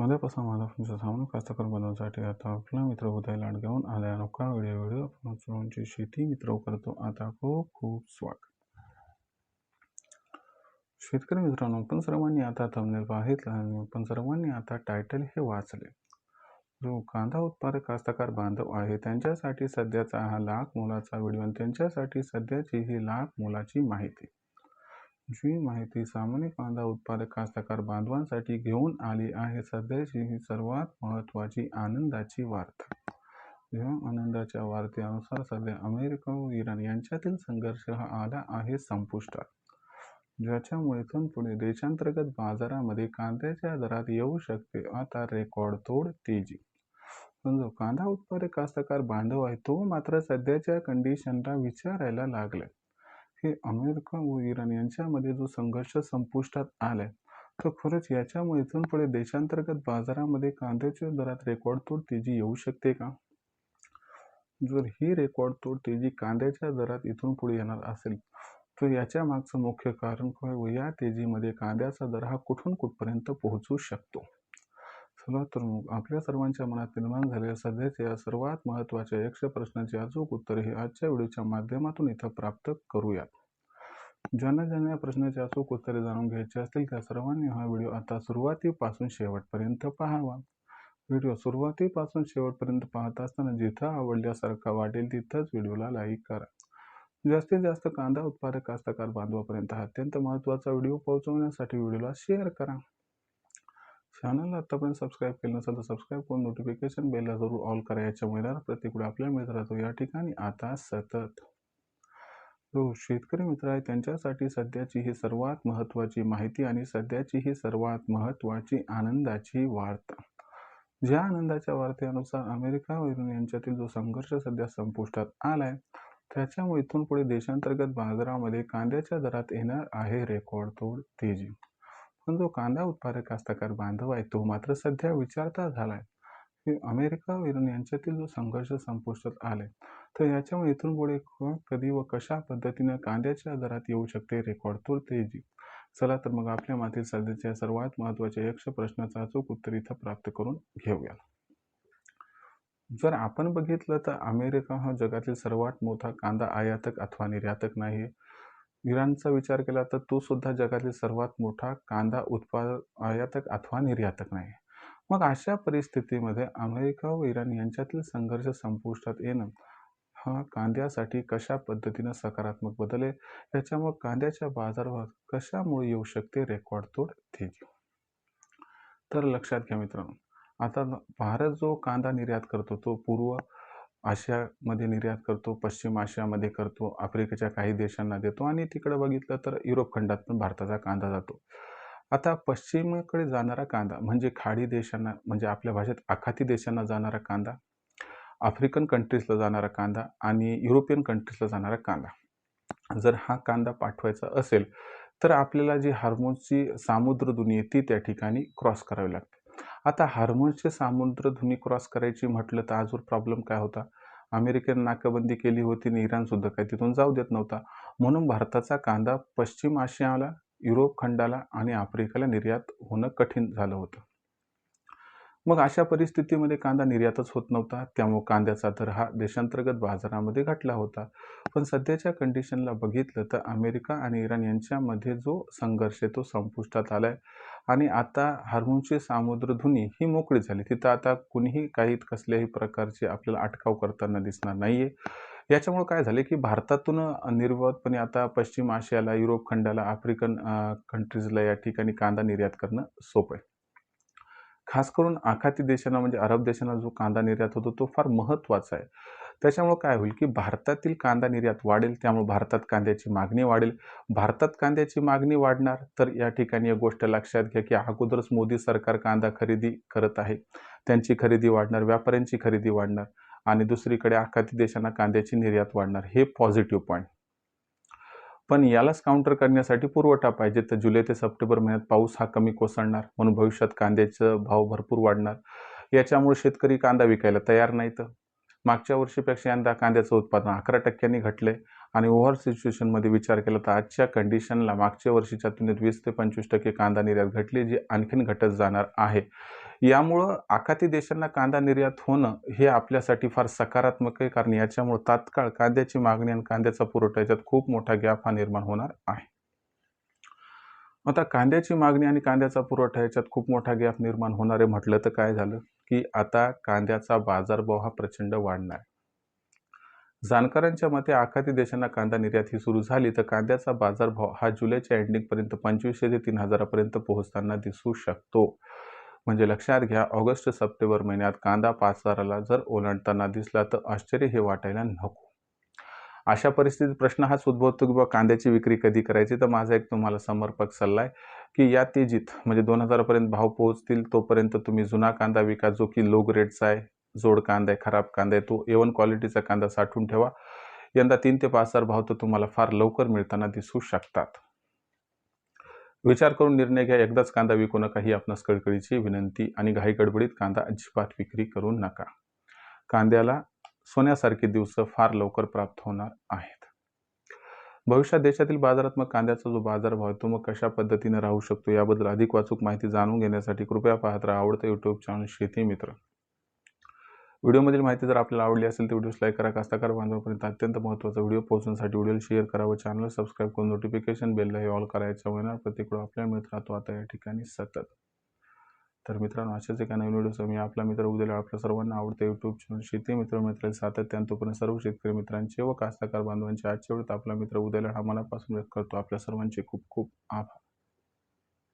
उद्यापासून माझा तुमच्या सामान्य कास्तकार बनवण्यासाठी आता आपला मित्र उदय लाड घेऊन आलाय. अनोखा व्हिडिओ सर्वांची शेती मित्र करतो. आता खूप खूप स्वागत. शेतकरी मित्रांनो, पण सर्वांनी आता थंबनेल पाहितला आणि पण सर्वांनी आता टायटल हे वाचले. जो कांदा उत्पादक कास्तकार बांधव आहे त्यांच्यासाठी सध्याचा हा लाख मोलाचा व्हिडिओ आणि त्यांच्यासाठी सध्याची ही लाख मोलाची माहिती. जी माहिती सामान्य कांदा उत्पादक कास्तकार बांधवांसाठी घेऊन आली आहे सध्याची ही सर्वात महत्त्वाची आनंदाची वार्ता. या आनंदाच्या वार्तेनुसार सध्या अमेरिका व इराण यांच्यातील संघर्ष हा आला आहे संपुष्टात, ज्याच्यामुळे इथून पुढे देशांतर्गत बाजारामध्ये कांद्याच्या दरात येऊ शकते आता रेकॉर्डतोड तेजी. पण जो कांदा उत्पादक कास्तकार बांधव आहे तो मात्र सध्याच्या कंडिशनला विचारायला लागलाय की अमेरिका व इराण यांच्यामध्ये जो संघर्ष संपुष्टात आलाय तर खरंच याच्यामुळे इथून पुढे देशांतर्गत बाजारामध्ये कांद्याच्या दरात रेकॉर्डतोड तेजी येऊ शकते का? जर ही रेकॉर्डतोड तेजी कांद्याच्या दरात इथून पुढे येणार असेल तर याच्या मागचं मुख्य कारण काय व या तेजीमध्ये कांद्याचा दर हा कुठून कुठपर्यंत पोहोचू शकतो? चला तर मग आपल्या सर्वांच्या मनात निर्माण झालेल्या सध्याच्या या सर्वात महत्त्वाच्या 100 प्रश्नाचे अचूक उत्तर हे आजच्या व्हिडिओच्या माध्यमातून इथं प्राप्त करूयात. ज्यांना ज्यांना या प्रश्नाचे अचूक उत्तरे जाणून घ्यायचे असतील त्या सर्वांनी हा व्हिडिओ आता सुरुवातीपासून शेवटपर्यंत पाहावा. व्हिडिओ सुरुवातीपासून शेवटपर्यंत पाहत असताना जिथं आवडल्यासारखा वाटेल तिथंच व्हिडिओला लाईक करा. जास्तीत जास्त कांदा उत्पादक कास्तकार बांधवापर्यंत हा अत्यंत महत्त्वाचा व्हिडिओ पोहोचवण्यासाठी व्हिडिओला शेअर करा. चॅनलला आतापर्यंत सबस्क्राईब केलं नसेल तर सबस्क्राईब करून नोटिफिकेशन बेलला जरूर ऑल करा. याच्यामुळे प्रत्येक वेळी आपल्याला मिळत राहतो या ठिकाणी आता सतत. जो शेतकरी मित्र आहे त्यांच्यासाठी सध्याची ही सर्वात महत्त्वाची माहिती आणि सध्याची ही सर्वात महत्त्वाची आनंदाची वार्ता. ज्या आनंदाच्या वार्तेनुसार अमेरिका व इराण यांच्यातील जो संघर्ष सध्या संपुष्टात आलाय त्याच्यामुळे इथून पुढे देशांतर्गत बाजारामध्ये कांद्याच्या दरात येणार आहे रेकॉर्डतोड तेजी. पण जो कांदा उत्पादक कास्तकार बांधव आहे तो मात्र सध्या विचारता झालाय की अमेरिका व इराण यांच्यातील जो संघर्ष संपुष्टात आलाय तर याच्यामुळे इथून पुढे कधी व कशा पद्धतीने कांद्याच्या दरात येऊ शकते रेकॉर्डतोड तेजी. चला तर मग आपल्या मागील सध्याच्या सर्वात महत्त्वाच्या 100 प्रश्नाचं अचूक उत्तर इथं प्राप्त करून घेऊया. जर आपण बघितलं तर अमेरिका हा जगातील सर्वात मोठा कांदा आयातक अथवा निर्यातक नाही. इराणचा विचार केला तर तो सुद्धा जगातील सर्वात मोठा कांदा उत्पादक आयातक अथवा निर्यातक नाही. मग अशा परिस्थितीमध्ये अमेरिका व इराण यांच्यातील संघर्ष संपुष्टात येणं हा कांद्यासाठी कशा पद्धतीनं सकारात्मक बदल आहे याच्यामुळे कांद्याच्या बाजारावर कशामुळे येऊ शकते रेकॉर्डतोड तेजी. तर लक्षात घ्या मित्रांनो, आता भारत जो कांदा निर्यात करतो तो पूर्व आशियामध्ये निर्यात करतो, पश्चिम आशियामध्ये करतो, आफ्रिकेच्या काही देशांना देतो आणि तिकडे बघितलं तर युरोप खंडात पण भारताचा कांदा जातो. आता पश्चिमेकडे जाणारा कांदा म्हणजे खाडी देशांना म्हणजे आपल्या भाषेत आखाती देशांना जाणारा कांदा, आफ्रिकन कंट्रीजला जाणारा कांदा आणि युरोपियन कंट्रीजला जाणारा कांदा. जर हा कांदा पाठवायचा असेल तर आपल्याला जी हार्मोनची सामुद्रधुनी आहे ती त्या ठिकाणी क्रॉस करावी लागते. आता हार्मोनची सामुद्रधुनी क्रॉस करायची म्हटलं तर आजवर प्रॉब्लेम काय होता? अमेरिकेने नाकाबंदी केली होती आणि इराण सुद्धा काही तिथून जाऊ देत नव्हता. म्हणून भारताचा कांदा पश्चिम आशियाला, युरोप खंडाला आणि आफ्रिकेला निर्यात होणं कठीण झालं होतं. मग अशा परिस्थितीमध्ये कांदा निर्यातच होत नव्हता, त्यामुळे कांद्याचा दर हा देशांतर्गत बाजारामध्ये घटला होता. पण सध्याच्या कंडिशनला बघितलं तर अमेरिका आणि इराण यांच्यामध्ये जो संघर्ष आहे तो संपुष्टात आलाय आणि आता हार्मोनची सामुद्रधुनी ही मोकळी झाली. तिथं आता कुणीही कसल्याही प्रकारचे आपल्याला अटकाव करताना दिसणार नाहीये. याच्यामुळे काय झाले की भारतातून निर्विवादपणे आता पश्चिम आशियाला, युरोप खंडाला, आफ्रिकन कंट्रीजला या ठिकाणी कांदा निर्यात करणं सोपं आहे. खास करून आखाती देशांना म्हणजे अरब देशांना जो कांदा निर्यात होतो तो फार महत्त्वाचा आहे. त्याच्यामुळे काय होईल की भारतातील कांदा निर्यात वाढेल, त्यामुळे भारतात कांद्याची मागणी वाढेल. भारतात कांद्याची मागणी वाढणार तर या ठिकाणी एक गोष्ट लक्षात घ्या की अगोदरच मोदी सरकार कांदा खरेदी करत आहे. त्यांची खरेदी वाढणार, व्यापाऱ्यांची खरेदी वाढणार आणि दुसरीकडे आखाती देशांना कांद्याची निर्यात वाढणार. हे पॉझिटिव्ह पॉईंट. पण यालाच काउंटर करण्यासाठी पुरवठा पाहिजे. तर जुलै ते सप्टेंबर महिन्यात पाऊस हा कमी कोसळणार म्हणून भविष्यात कांद्याचा भाव भरपूर वाढणार. याच्यामुळे शेतकरी कांदा विकायला तयार नाहीत. मागच्या वर्षीपेक्षा यंदा कांद्याचं उत्पादन 11% घटलंय आणि ओव्हर सिच्युएशनमध्ये विचार केला तर आजच्या कंडिशनला मागच्या वर्षीच्या तुलनेत 20 ते 25% कांदा निर्यात घटली, जी आणखीन घटत जाणार आहे. यामुळं आखाती देशांना कांदा निर्यात होणं हे आपल्यासाठी फार सकारात्मक आहे, कारण याच्यामुळे तात्काळ कांद्याची मागणी आणि कांद्याचा पुरवठा याच्यात खूप मोठा गॅप हा निर्माण होणार आहे. आता कांद्याची मागणी आणि कांद्याचा पुरवठा याच्यात खूप मोठा गॅप निर्माण होणार आहे म्हटलं तर काय झालं, की आता कांद्याचा बाजारभाव हा प्रचंड वाढणार आहे. जाणकारांच्या मते आखाती देशांना कांदा निर्यात ही सुरू झाली तर कांद्याचा बाजारभाव हा जुलैच्या एंडिंगपर्यंत 2500 ते 3000 पर्यंत पोहोचताना दिसू शकतो. म्हणजे लक्षात घ्या, ऑगस्ट सप्टेंबर महिन्यात कांदा 5000ला जर ओलांडताना दिसला तर आश्चर्य हे वाटायला नको. अशा परिस्थितीत प्रश्न हाच उद्भवतो की बाबा कांद्याची विक्री कधी करायची. तर माझा एक तुम्हाला समर्पक सल्ला आहे की या तेजीत म्हणजे 2000 पर्यंत भाव पोहोचतील तोपर्यंत तुम्ही जुना कांदा विका, जो की लो ग्रेडचा आहे, जोड कांदा आहे, खराब कांदा आहे, तो A1 क्वालिटीचा कांदा साठवून ठेवा. यंदा 3 ते 5000 भाव तर तुम्हाला फार लवकर मिळताना दिसू शकतात. विचार करून निर्णय घ्या. एकदाच कांदा विकू नका, ही आपणास कळकळीची विनंती. आणि घाई गडबडीत कांदा अजिबात विक्री करू नका. कांद्याला सोन्यासारखे दिवस फार लवकर प्राप्त होणार आहेत. भविष्यात देशातील बाजारात मग कांद्याचा जो बाजारभाव आहे तो मग कशा पद्धतीने राहू शकतो याबद्दल अधिक वाचूक माहिती जाणून घेण्यासाठी कृपया पाहत राहा आवडतं यूट्यूब चॅनल शेती मित्र. व्हिडिओमधील माहिती जर आपल्याला आवडली असेल तर व्हिडिओस लाईक करा. कास्तकार बांधवांपर्यंत अत्यंत महत्त्वाचा व्हिडिओ पोहोचण्यासाठी व्हिडिओ शेअर करा व चॅनल सबस्क्राईब करून नोटिफिकेशन बेलला हे ऑल करायचं होणार. प्रत्येक वेळा आपल्याला मिळत राहतो आता या ठिकाणी सतत. तर मित्रांनो, अशाच एका नवीन व्हिडिओसह मी आपला मित्र उद्याला आपल्या सर्वांना आवडते यूट्यूब चॅनल शेती मित्र मिळेल सातत्याने. तोपर्यंत सर्व शेतकरी मित्रांचे व कास्तकार बांधवांचे आजच्या वेळेत आपला मित्र उद्याला हा मनापासून व्यक्त करतो. आपल्या सर्वांचे खूप खूप आभार.